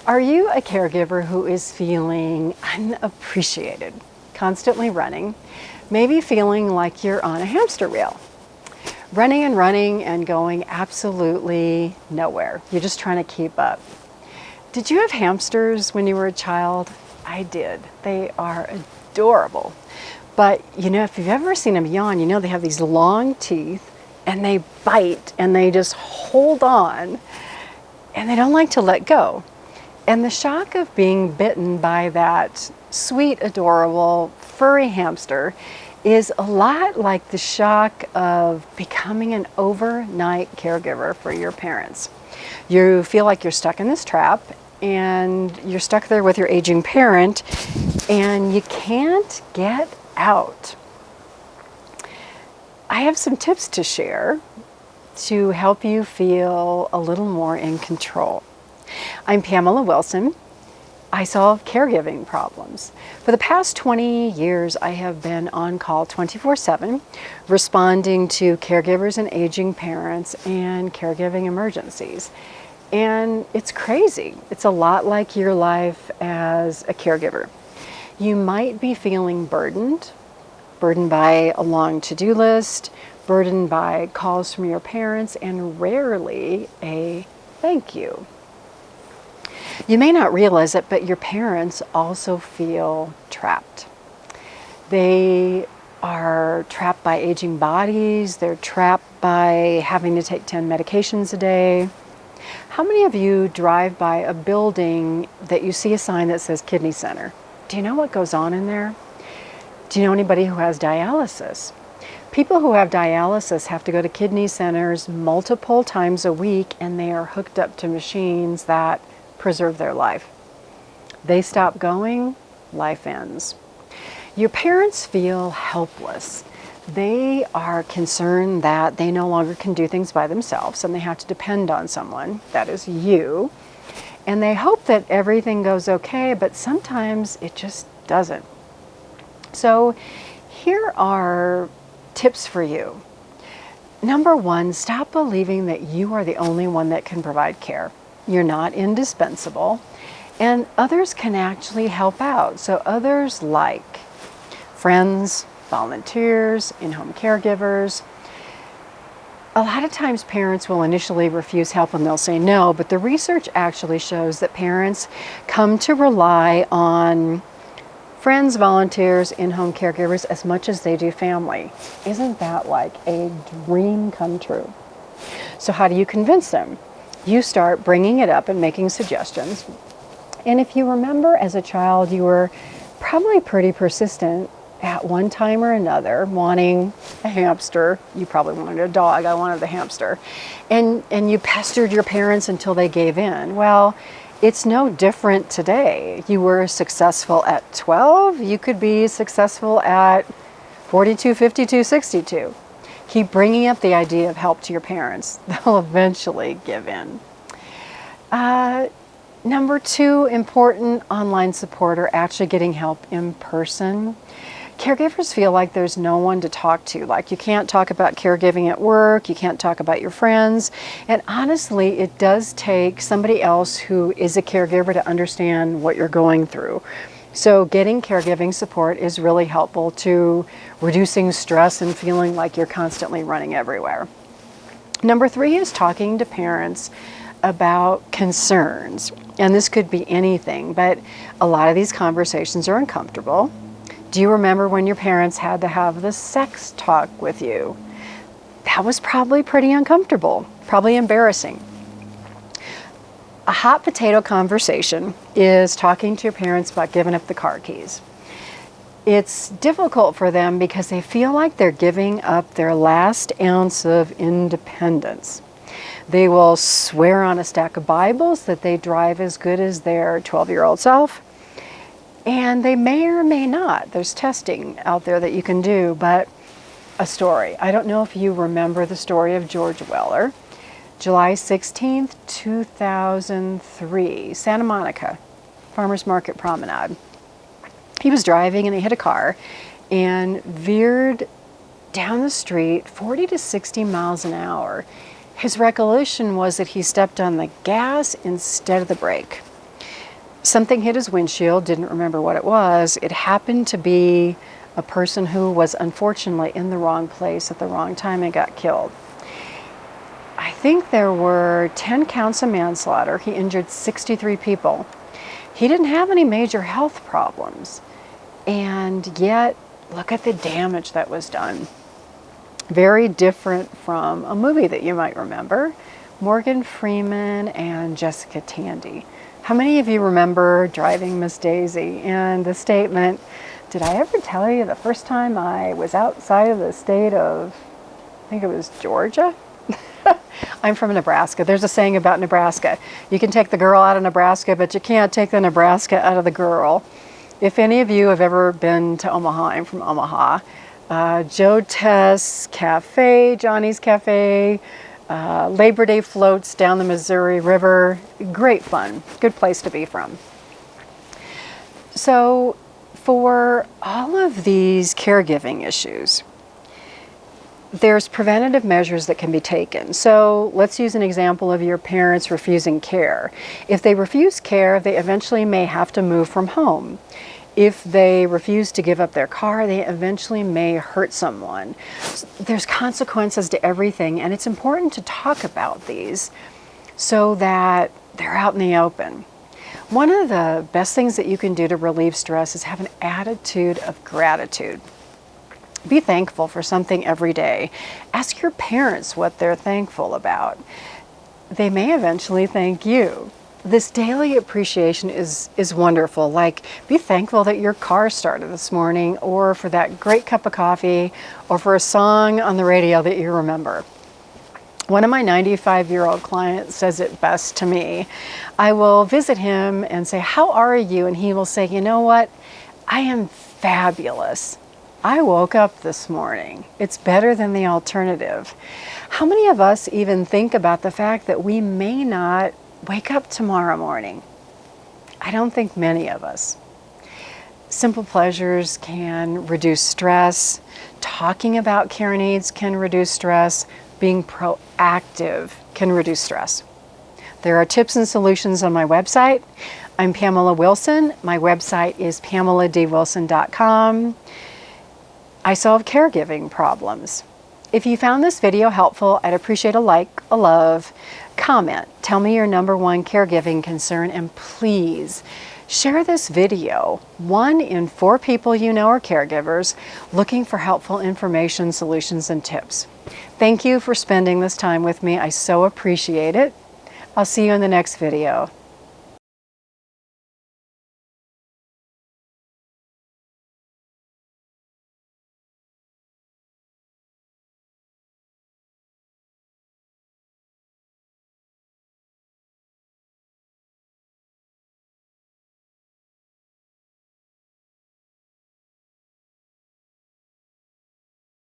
Are you a caregiver who is feeling unappreciated, constantly running, maybe feeling like you're on a hamster wheel, running and running and going absolutely nowhere? You're just trying to keep up. Did you have hamsters when you were a child? I did. They are adorable. But you know, if you've ever seen them yawn, you know they have these long teeth and they bite and they just hold on and they don't like to let go. And the shock of being bitten by that sweet, adorable, furry hamster is a lot like the shock of becoming an overnight caregiver for your parents. You feel like you're stuck in this trap and you're stuck there with your aging parent and you can't get out. I have some tips to share to help you feel a little more in control. I'm Pamela Wilson. I solve caregiving problems. For the past 20 years, I have been on call 24/7, responding to caregivers and aging parents and caregiving emergencies. And it's crazy. It's a lot like your life as a caregiver. You might be feeling burdened by a long to-do list, burdened by calls from your parents, and rarely a thank you. You may not realize it, but your parents also feel trapped. They are trapped by aging bodies. They're trapped by having to take 10 medications a day. How many of you drive by a building that you see a sign that says kidney center? Do you know what goes on in there? Do you know anybody who has dialysis? People who have dialysis have to go to kidney centers multiple times a week, and they are hooked up to machines that preserve their life. They stop going, life ends. Your parents feel helpless. They are concerned that they no longer can do things by themselves and they have to depend on someone, that is you. And they hope that everything goes okay, but sometimes it just doesn't. So here are tips for you. Number one, stop believing that you are the only one that can provide care. You're not indispensable, and others can actually help out. So others like friends, volunteers, in-home caregivers. A lot of times parents will initially refuse help and they'll say no, but the research actually shows that parents come to rely on friends, volunteers, in-home caregivers as much as they do family. Isn't that like a dream come true? So how do you convince them? You start bringing it up and making suggestions. And if you remember as a child, you were probably pretty persistent at one time or another, wanting a hamster. You probably wanted a dog. I wanted the hamster. And you pestered your parents until they gave in. Well, it's no different today. You were successful at 12. You could be successful at 42, 52, 62. Keep bringing up the idea of help to your parents. They'll eventually give in. Number two, important online support or actually getting help in person. Caregivers feel like there's no one to talk to. Like you can't talk about caregiving at work, you can't talk about your friends. And honestly, it does take somebody else who is a caregiver to understand what you're going through. So getting caregiving support is really helpful to reducing stress and feeling like you're constantly running everywhere. Number three is talking to parents about concerns. And this could be anything, but a lot of these conversations are uncomfortable. Do you remember when your parents had to have the sex talk with you? That was probably pretty uncomfortable, probably embarrassing. A hot potato conversation is talking to your parents about giving up the car keys. It's difficult for them because they feel like they're giving up their last ounce of independence. They will swear on a stack of Bibles that they drive as good as their 12-year-old self. And they may or may not. There's testing out there that you can do, but a story. I don't know if you remember the story of George Weller. July 16th, 2003, Santa Monica, Farmers Market Promenade. He was driving and he hit a car and veered down the street 40 to 60 miles an hour. His recollection was that he stepped on the gas instead of the brake. Something hit his windshield, didn't remember what it was. It happened to be a person who was unfortunately in the wrong place at the wrong time and got killed. I think there were 10 counts of manslaughter. He injured 63 people. He didn't have any major health problems. And yet, look at the damage that was done. Very different from a movie that you might remember, Morgan Freeman and Jessica Tandy. How many of you remember Driving Miss Daisy and the statement, did I ever tell you the first time I was outside of the state of, I think it was Georgia? I'm from Nebraska. There's a saying about Nebraska. You can take the girl out of Nebraska, but you can't take the Nebraska out of the girl. If any of you have ever been to Omaha, I'm from Omaha. Joe Tess Cafe, Johnny's Cafe, Labor Day floats down the Missouri River. Great fun. Good place to be from. So for all of these caregiving issues, there's preventative measures that can be taken. So let's use an example of your parents refusing care. If they refuse care, they eventually may have to move from home. If they refuse to give up their car, they eventually may hurt someone. There's consequences to everything, and it's important to talk about these so that they're out in the open. One of the best things that you can do to relieve stress is have an attitude of gratitude. Be thankful for something every day. Ask your parents what they're thankful about. They may eventually thank you. This daily appreciation is wonderful. Like, be thankful that your car started this morning, or for that great cup of coffee, or for a song on the radio that you remember. One of my 95-year-old clients says it best to me. I will visit him and say, how are you? And he will say, you know what? I am fabulous. I woke up this morning. It's better than the alternative. How many of us even think about the fact that we may not wake up tomorrow morning? I don't think many of us. Simple pleasures can reduce stress. Talking about care needs can reduce stress. Being proactive can reduce stress. There are tips and solutions on my website. I'm Pamela Wilson. My website is PamelaDWilson.com. I solve caregiving problems. If you found this video helpful, I'd appreciate a like, a love, comment, tell me your #1 caregiving concern, and please share this video. 1 in 4 people you know are caregivers looking for helpful information, solutions, and tips. Thank you for spending this time with me. I so appreciate it. I'll see you in the next video.